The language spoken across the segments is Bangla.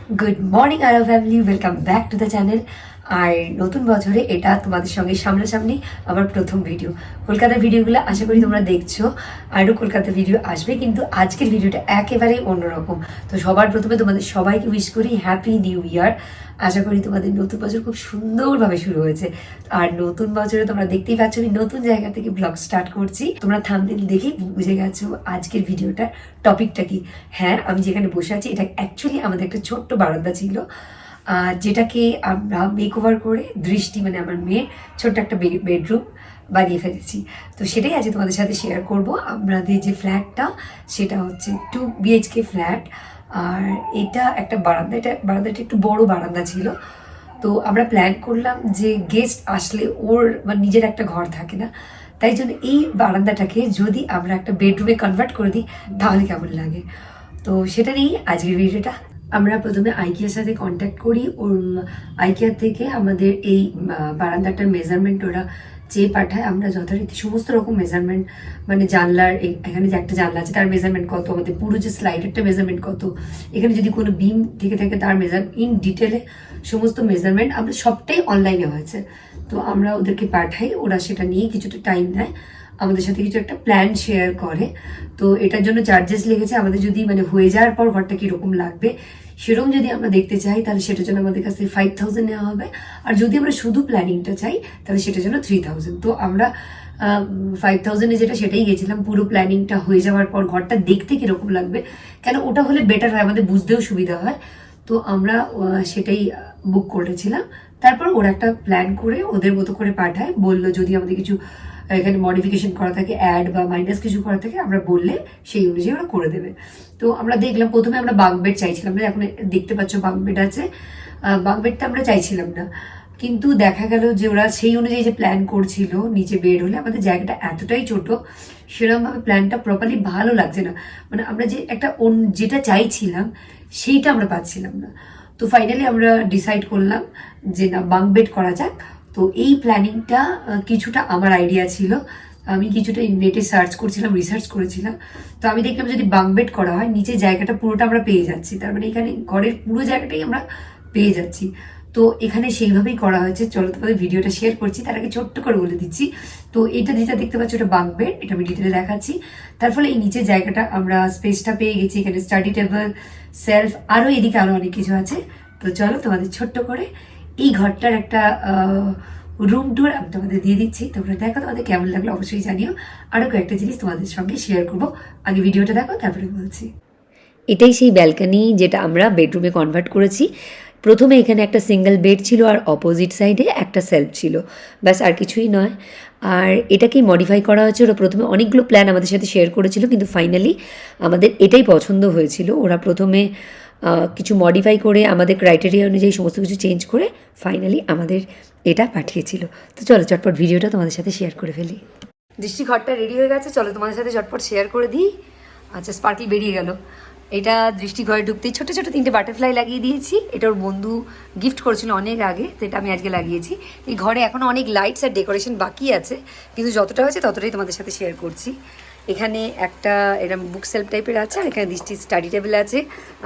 গুড মর্নিং আরো family, welcome back to the channel. আর নতুন বছরে এটা তোমাদের সঙ্গে সামনাসামনি আমার প্রথম ভিডিও। কলকাতার ভিডিওগুলো আশা করি তোমরা দেখছো, আরও কলকাতার ভিডিও আসবে, কিন্তু আজকের ভিডিওটা একেবারেই অন্যরকম। তো সবার প্রথমে তোমাদের সবাইকে উইশ করি হ্যাপি নিউ ইয়ার। আশা করি তোমাদের নতুন বছর খুব সুন্দরভাবে শুরু হয়েছে। আর নতুন বছরে তোমরা দেখতেই পাচ্ছ আমি নতুন জায়গা থেকে ব্লগ স্টার্ট করছি। তোমরা থাম্বনেল দেখেই বুঝে গেছো আজকের ভিডিওটার টপিকটা কি। হ্যাঁ, আমি যেখানে বসে আছি এটা অ্যাকচুয়ালি আমাদের একটা ছোট্ট বারান্দা ছিল, যেটাকে আমরা মেকওভার করে দৃষ্টি মানে আমার মেয়ের ছোট্ট একটা বেডরুম বানিয়ে ফেলেছি। তো সেটাই আজকে তোমাদের সাথে শেয়ার করব। আমাদের যে ফ্ল্যাটটা সেটা হচ্ছে 2 BHK ফ্ল্যাট, আর এটা একটা বারান্দা, বারান্দাটা একটু বড় বারান্দা ছিল। তো আমরা প্ল্যান করলাম যে গেস্ট আসলে ওর মানে নিজের একটা ঘর থাকে না, তাই জন্য এই বারান্দাটাকে যদি আমরা একটা বেডরুমে কনভার্ট করে দিই তাহলে কেমন লাগে। তো সেটা নিয়েই আজকের ভিডিওটা। আমরা প্রথমে আইকিয়ার সাথে কন্ট্যাক্ট করি, ওর আইকিয়ার থেকে আমাদের এই বারান্দাটার মেজারমেন্ট ওরা চেয়ে পাঠায়। আমরা যথারীতি সমস্ত রকম মেজারমেন্ট, মানে জানলার এখানে যে একটা জানলা আছে তার মেজারমেন্ট কত, আমাদের পুরো যে স্লাইডারটা মেজারমেন্ট কত, এখানে যদি কোনো বিম থেকে থাকে তার ইন ডিটেলে সমস্ত মেজারমেন্ট আমরা সবটাই অনলাইনে হয়েছে। তো আমরা ওদেরকে পাঠাই, ওরা সেটা নিয়ে কিছুটা টাইম নেয়, আমাদের সাথে কিছু একটা প্ল্যান শেয়ার করে। তো এটার জন্য চার্জেস লেগেছে আমাদের, যদি মানে হয়ে যাওয়ার পর ঘরটা কীরকম লাগবে সেরকম যদি আমরা দেখতে চাই তাহলে সেটার জন্য আমাদের কাছ থেকে 5000 নেওয়া হবে। আর যদি আমরা শুধু প্ল্যানিংটা চাই তাহলে সেটার জন্য 3000। তো আমরা 5000-এ যেটা সেটাই গেছিলাম, পুরো প্ল্যানিংটা হয়ে যাওয়ার পর ঘরটা দেখতে কীরকম লাগবে, কেন ওটা হলে বেটার হয়, আমাদের বুঝতেও সুবিধা হয়। তো আমরা সেটাই বুক করেছিলাম। তারপর ওরা একটা প্ল্যান করে ওদের মতো করে পাঠায়, বললো যদি আমাদের কিছু এখানে মডিফিকেশন করা থাকে, অ্যাড বা মাইনাস কিছু করা থাকে আমরা বললে সেই অনুযায়ী ওরা করে দেবে। তো আমরা দেখলাম, প্রথমে আমরা বাঙ্ক বেড চাইছিলাম না, এখন দেখতে পাচ্ছ বাঙ্ক বেড আছে, বাঙ্ক বেডটা আমরা চাইছিলাম না। কিন্তু দেখা গেল যে ওরা সেই অনুযায়ী যে প্ল্যান করছিল নিচে বেড হলে, আমাদের জায়গাটা এতটাই ছোট সেরকমভাবে প্ল্যানটা প্রপারলি ভালো লাগছে না, মানে আমরা যে একটা যেটা চাইছিলাম সেইটা আমরা পাচ্ছিলাম না। তো ফাইনালি আমরা ডিসাইড করলাম যে না, বাঙ্ক বেড করা যাক। তো এই প্ল্যানিংটা কিছুটা আমার আইডিয়া ছিল, আমি কিছুটা নেটে সার্চ করছিলাম, রিসার্চ করেছিলাম। তো আমি দেখলাম যদি বাঙ্ক বেড করা হয় নিচে জায়গাটা পুরোটা আমরা পেয়ে যাচ্ছি, তার মানে এখানে ঘরের পুরো জায়গাটাই আমরা পেয়ে যাচ্ছি। তো এখানে সেইভাবেই করা হয়েছে। চলো তোমাদের ভিডিওটা শেয়ার করছি, তার আগে ছোট্ট করে বলে দিচ্ছি। তো এটা যেটা দেখতে পাচ্ছ এটা বাঙ্ক বেড, এটা আমি ডিটেলে দেখাচ্ছি। তার ফলে এই নিচে জায়গাটা আমরা স্পেসটা পেয়ে গেছি, এখানে স্টাডি টেবিল, সেলফ, আরও এদিকে আরও অনেক কিছু আছে। তো চলো তোমাদের ছোট্ট করে এই ঘরটার একটা রুম ট্যুর আমি তোমাদের দিয়ে দিচ্ছি, তোমরা দেখো তোমাদের কেমন লাগলো অবশ্যই জানিও। আরও কয়েকটা জিনিস তোমাদের সঙ্গে শেয়ার করবো, আগে ভিডিওটা দেখো তারপরে বলছি। এটাই সেই ব্যালকনি যেটা আমরা বেডরুমে কনভার্ট করেছি। প্রথমে এখানে একটা সিঙ্গেল বেড ছিল আর অপোজিট সাইডে একটা সেলফ ছিল, ব্যাস আর কিছুই নয়। আর এটাকেই মডিফাই করা হয়েছে। ওরা প্রথমে অনেকগুলো প্ল্যান আমাদের সাথে শেয়ার করেছিল, কিন্তু ফাইনালি আমাদের এটাই পছন্দ হয়েছিল। ওরা প্রথমে কিছু মডিফাই করে আমাদের ক্রাইটেরিয়া অনুযায়ী সমস্ত কিছু চেঞ্জ করে ফাইনালি আমাদের এটা পাঠিয়েছিল। তো চলো চটপট ভিডিওটা তোমাদের সাথে শেয়ার করে ফেলি। দৃষ্টি ঘরটা রেডি হয়ে গেছে, চলো তোমাদের সাথে চটপট শেয়ার করে দিই। আচ্ছা, স্পার্কল বেরিয়ে গেল। এটা দৃষ্টি ঘরে ঢুকতেই ছোটো ছোটো 3টে বাটারফ্লাই লাগিয়ে দিয়েছি। এটা ওর বন্ধু গিফট করেছিল অনেক আগে, তো এটা আমি আজকে লাগিয়েছি। এই ঘরে এখনও অনেক লাইটস আর ডেকোরেশন বাকি আছে, কিন্তু যতটা হয়েছে ততটাই তোমাদের সাথে শেয়ার করছি। এখানে একটা এরকম বুক সেলফ টাইপের আছে, আর এখানে দৃষ্টি স্টাডি টেবিল আছে।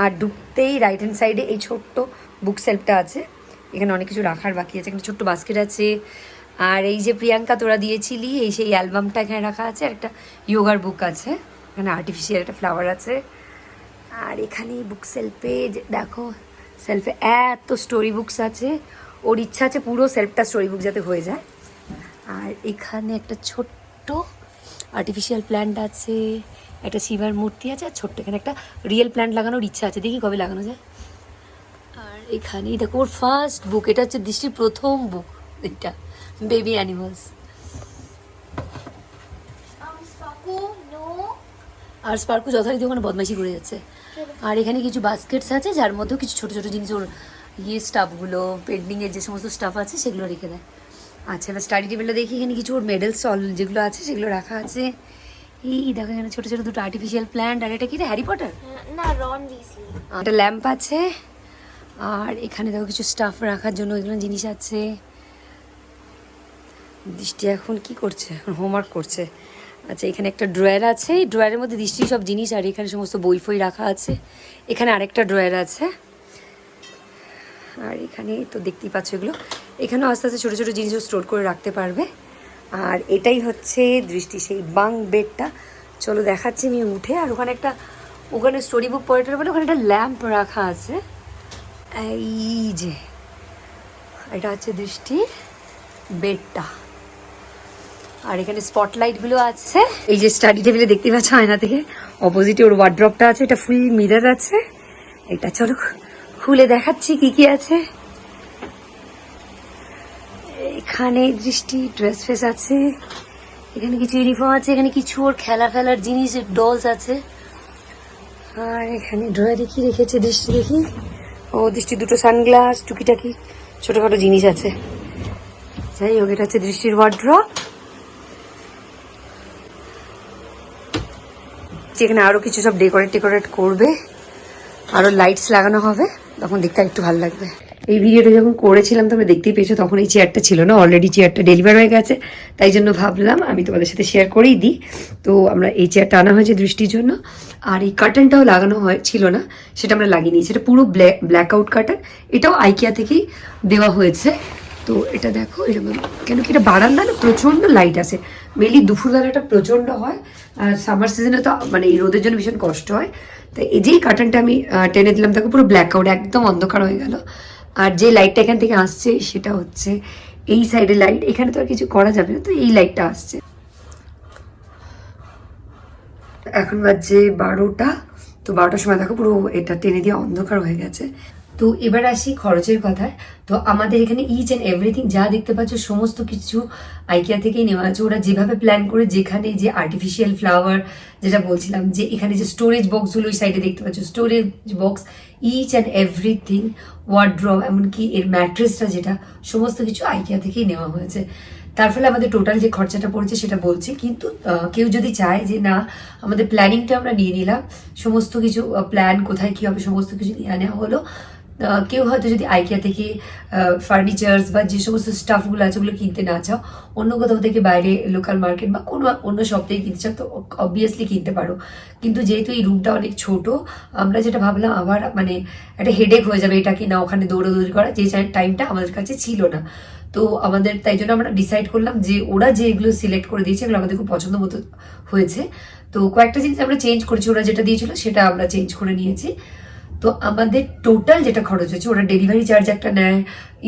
আর ঢুকতেই রাইট হ্যান্ড সাইডে এই ছোট্ট বুক সেলফটা আছে, এখানে অনেক কিছু রাখার বাকি আছে। এখানে ছোট্ট বাস্কেট আছে। আর এই যে প্রিয়াঙ্কা তোরা দিয়েছিলি এই সেই অ্যালবামটা এখানে রাখা আছে। আর একটা ইয়োগার বুক আছে, এখানে আর্টিফিশিয়াল একটা ফ্লাওয়ার আছে। আর এখানে বুক সেলফে দেখো, সেলফে এত স্টোরি বুকস আছে। ওর ইচ্ছা আছে পুরো সেলফটা স্টোরি বুক যাতে হয়ে যায়। আর এখানে একটা ছোট্ট আর্টিফিশিয়াল প্ল্যান্ট আছে, একটা শিবার মূর্তি আছে, আর ছোট্ট এখানে একটা রিয়েল প্ল্যান্ট লাগানোর ইচ্ছা আছে, দেখি কবে লাগানো যায়। আর এখানেই দেখো ওর ফার্স্ট বুক, এটা হচ্ছে দৃষ্টির প্রথম বুক, এটা বেবি অ্যানিমালস। আর স্পার্কু যথারীতি ওখানে বদমাইশি করে যাচ্ছে। আর এখানে কিছু বাস্কেটস আছে যার মধ্যেও কিছু ছোটো ছোটো জিনিস, ওর স্টাফগুলো পেন্টিংয়ের যে সমস্ত স্টাফ আছে সেগুলো রেখে দেয়। আচ্ছা, এবার স্টাডি টেবিলটা দেখি, এখানে কিছু ওর মেডেলস যেগুলো আছে সেগুলো রাখা আছে। এই দেখো এখানে ছোটো ছোটো দুটো আর্টিফিশিয়াল প্ল্যান্ট। আর এটা কি রে, হ্যারি পটার না, রন উইজলি। একটা ল্যাম্প আছে। আর এখানে দেখো কিছু স্টাফ রাখার জন্য এগুলো জিনিস আছে। দৃষ্টি এখন কি করছে, এখন হোমওয়ার্ক করছে। আচ্ছা, এখানে একটা ড্রয়ার আছে, এই ড্রয়ারের মধ্যে দৃষ্টির সব জিনিস, আর এখানে সমস্ত বই ফই রাখা আছে। এখানে আরেকটা ড্রয়ার আছে। আর এখানে তো দেখতেই পাচ্ছ এগুলো, এখানেও আস্তে আস্তে ছোটো ছোটো জিনিসও স্টোর করে রাখতে পারবে। আর এটাই হচ্ছে দৃষ্টি সেই বাং বেডটা। চলো দেখাচ্ছি আমি উঠে। আর ওখানে স্টোরি বুক পয়েন্টের বলে ওখানে একটা ল্যাম্প রাখা আছে। এই যে এটা হচ্ছে দৃষ্টির বেডটা। আর এখানে স্পটলাইটগুলো আছে। এই যে স্টাডি টেবিলে দেখতে পাচ্ছ আয়না থেকে অপোজিটে ওর ওয়ার্ড্রপটা আছে, এটা ফুল মিরর আছে। এটা চলো খুলে দেখাচ্ছি কি কি আছে। এখানে দৃষ্টি ড্রেস ফেস আছে, এখানে কিছু ইউনিফর্ম আছে, এখানে কিছু ওর ফেলার জিনিস ডলস আছে। আর এখানে ড্রয়ারে কি রেখেছে দৃষ্টি দেখি। ও দৃষ্টি দুটো সানগ্লাস, টুকিটাকি ছোটখাটো জিনিস আছে। যাই হোক, এটা হচ্ছে দৃষ্টির ওয়ার্ড্রপ। যেখানে আরো কিছু সব ডেকোরেট করবে, আরো লাইটস লাগানো হবে, তখন দেখতে একটু ভালো লাগবে। এই ভিডিওটা যখন করেছিলাম তোমরা দেখতেই পেয়েছো, তখন এই চেয়ারটা ছিল না, অলরেডি চেয়ারটা ডেলিভার হয়ে গেছে। তাই জন্য ভাবলাম আমি তোমাদের সাথে শেয়ার করেই দিই। তো আমরা এই চেয়ারটা আনা হয়েছে দৃষ্টির জন্য। আর এই কার্টেনটাও লাগানো ছিল না, সেটা আমরা লাগিয়ে নিয়েছি। এটা পুরো ব্ল্যাক আউট কার্টেন, এটাও আইকিয়া থেকেই দেওয়া হয়েছে। তো এটা দেখো এরকম, কেন কি এটা বারান্দা না, প্রচণ্ড লাইট আসে। মেনলি দুপুরবেলাটা প্রচণ্ড হয়, আর সামার সিজনে তো মানে এই রোদের জন্য ভীষণ কষ্ট হয়। তাই এই যেই কার্টেনটা আমি টেনে দিলাম, তাকে পুরো ব্ল্যাক আউট, একদম অন্ধকার হয়ে গেল। আর যে লাইটটা এখান থেকে আসছে সেটা হচ্ছে এই সাইডের লাইট, এখানে তো আর কিছু করা যাবে না, তো এই লাইটটা আসছে। এখন বাজে 12টা। তো 12টার সময় দেখো পুরো এটা টেনে দিয়ে অন্ধকার হয়ে গেছে। তো এবার আসি খরচের কথায়। তো আমাদের এখানে ইচ অ্যান্ড এভরিথিং যা দেখতে পাচ্ছ সমস্ত কিছু আইকিয়া থেকেই নেওয়া আছে। ওরা যেভাবে প্ল্যান করে, যেখানে যে আর্টিফিশিয়াল ফ্লাওয়ার যেটা বলছিলাম, যে এখানে যে স্টোরেজ বক্সগুলো ওই সাইডে দেখতে পাচ্ছ, storage box, each and everything, wardrobe, এমনকি এর ম্যাট্রেসটা, যেটা সমস্ত কিছু আইকিয়া থেকেই নেওয়া হয়েছে। তার ফলে আমাদের টোটাল যে খরচাটা পড়েছে সেটা বলছি। কিন্তু কেউ যদি চায় যে না, আমাদের প্ল্যানিংটা আমরা নিয়ে নিলাম, সমস্ত কিছু প্ল্যান কোথায় কী হবে সমস্ত কিছু নিয়ে নেওয়া হলো। কেউ হয়তো যদি আইকিয়া থেকে ফার্নিচার্স বা যে সমস্ত স্টাফগুলো আছে ওগুলো কিনতে না চাও, অন্য কোথাও থেকে বাইরে লোকাল মার্কেট বা কোনো অন্য শপ থেকে কিনতে চাও, তো অবভিয়াসলি কিনতে পারো। কিন্তু যেহেতু এই রুমটা অনেক ছোট, আমরা যেটা ভাবলাম আবার মানে একটা হেডেক হয়ে যাবে এটা কি না ওখানে দৌড়াদৌড়ি করা, যে টাইমটা আমাদের কাছে ছিল না। তো আমাদের তাই জন্য আমরা ডিসাইড করলাম যে ওরা যে এগুলো সিলেক্ট করে দিয়েছে এগুলো আমাদের খুব পছন্দ মতো হয়েছে। তো কয়েকটা জিনিস আমরা চেঞ্জ করেছি, ওরা যেটা দিয়েছিল সেটা আমরা চেঞ্জ করে নিয়েছি। তো আমাদের টোটাল যেটা খরচ হচ্ছে, ওরা ডেলিভারি চার্জ একটা নেয়,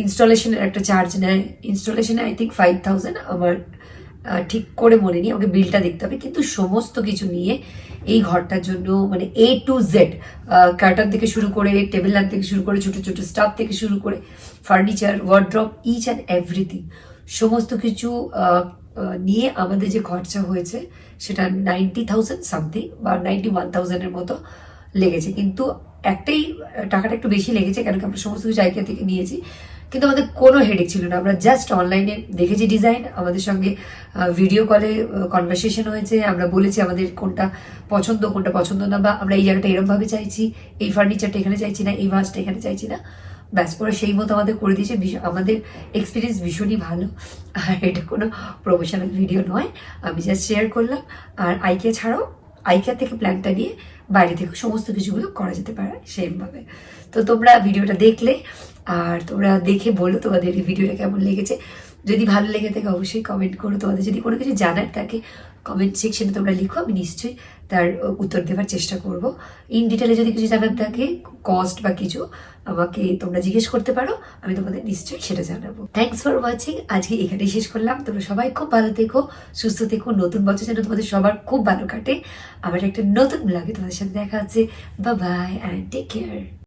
ইনস্টলেশনের একটা চার্জ নেয়। ইনস্টলেশনে আই থিঙ্ক 5000, আমার ঠিক করে মনে নেই, আমাকে বিলটা দেখতে হবে। কিন্তু সমস্ত কিছু নিয়ে এই ঘরটার জন্য মানে A to Z, কার্টন থেকে শুরু করে, টেবিল ল্যাম্প থেকে শুরু করে, ছোট ছোট স্টাফ থেকে শুরু করে, furniture, wardrobe, each and everything, সমস্ত কিছু নিয়ে আমাদের যে খরচা হয়েছে সেটা 90,000 সামথিং বা 91,000-এর মতো লেগেছে। কিন্তু একটাই টাকাটা একটু বেশি লেগেছে, কেন কি আমরা সমস্ত কিছু আইকিয়া থেকে নিয়েছি। কিন্তু আমাদের কোনো হেডেক ছিল না, আমরা জাস্ট অনলাইনে দেখেছি ডিজাইন, আমাদের সঙ্গে ভিডিও কলে কনভারসেশন হয়েছে, আমরা বলেছি আমাদের কোনটা পছন্দ না, বা আমরা এই জায়গাটা এরমভাবে চাইছি, এই ফার্নিচারটা এখানে চাইছি না, এই ভাঁজটা এখানে চাইছি না, ব্যাস ওরা সেই মতো আমাদের করে দিয়েছে। আমাদের এক্সপিরিয়েন্স ভীষণই ভালো। আর এটা কোনো প্রফেশনাল ভিডিও নয়, আমি জাস্ট শেয়ার করলাম। আর আইকিয়া ছাড়াও আইকিয়া থেকে প্ল্যানটা নিয়ে বাইরে থেকে সমস্ত কিছুগুলো করা যেতে পারে সেমভাবে। তো তোমরা ভিডিওটা দেখলে, আর তোমরা দেখে বলো তোমাদের এই ভিডিওটা কেমন লেগেছে। যদি ভালো লেগে থাকে অবশ্যই কমেন্ট করো। তোমাদের যদি কোনো কিছু জানার থাকে কমেন্ট সেকশনে তোমরা লিখো, আমি নিশ্চয়ই তার উত্তর দেওয়ার চেষ্টা করব। ইন ডিটেলে যদি কিছু জানার থাকে, কস্ট বা কিছু, আমাকে তোমরা জিজ্ঞেস করতে পারো, আমি তোমাদের নিশ্চয়ই সেটা জানাবো। Thanks for watching. আজকে এখানেই শেষ করলাম। তোমরা সবাই খুব ভালো থেকো, সুস্থ থেকো, নতুন বছর যেন তোমাদের সবার খুব ভালো কাটে। আবার একটা নতুন ব্লগে তোমাদের সাথে দেখা হচ্ছে। Bye bye and take care.